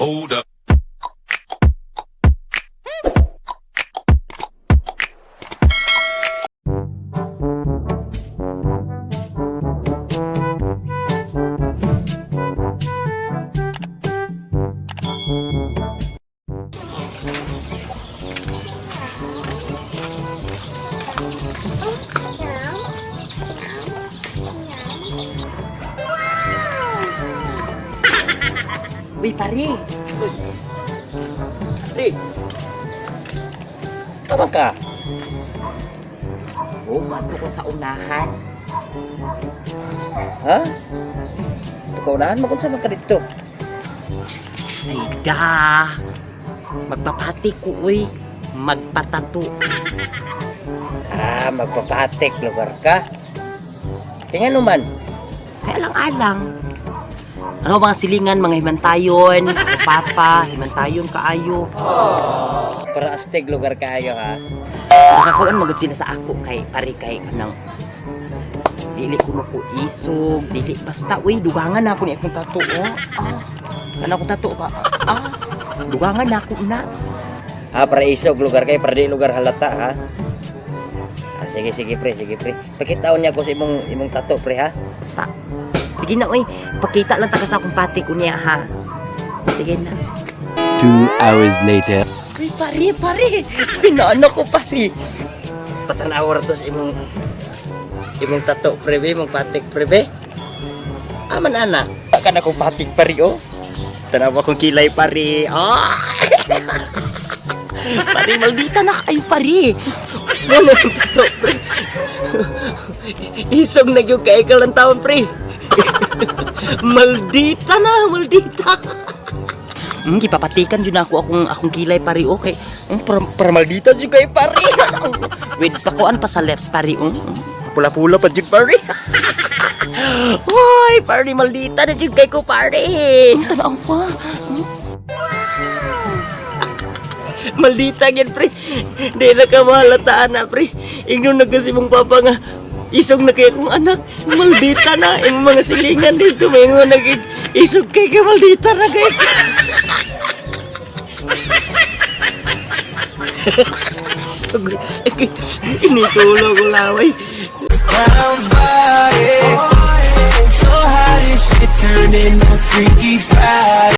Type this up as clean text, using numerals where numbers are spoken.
Hold up. Uy, pare! Pare! Tama ka? Umato ko sa unahan. Ha? Ito ka unahan? Magunsa man ka dito? Ay, da! Magpapatik ko, uy. Magpatato. Ah, magpapatik. Lugar ka? Kaya naman? Kaya lang-alang. Ano mga silingan, mga himantayon, papa, himantayon kaayo. Para astig lugar kaayo ha. Nakakuan magud sila sa ako kay pare kay kanang dili ko ko isog, dili basta uy dugangan na ako ni akong tato oh. Kana akong tato ba? Dugangan na ako na. Para isog lugar kay para di lugar halata ha. Sige pre. Pakitaon niya ko sa imong tato pre ha. Sige na, uy. Pakita lang taga sa akong pati ko niya, ha? Sige na. 2 hours later. Uy, pare. Uy, naano ko, pare. Patanawar to sa imong tato, prebe, imong patik, prebe. Aman, ana. Takan akong patik, pare, oh. Tanawa kong kilay, pare. Pare, maldita na kayo, pare. Ano yung tato, pre? Isog na yung kaikal ng taon, pre. Maldita. Gipapatikan jud ako akong kilay pare okay. Para maldita jud kay pare. With pakuan pa sa left pare. Pula-pula pa jud pare. Hoy, pare maldita na jud kay ko pare. Tanaw pa. Maldita gid pre. Di na ka mahalataan na pre. Ingnon na kasi mong papa nga isog na kaya kong anak. Maldita na. Yung mga silingan dito. May mga nag-isog kay ka. Maldita na kay ka. Initulog ko laway. Brown body, so how this shit turn into Freaky Friday.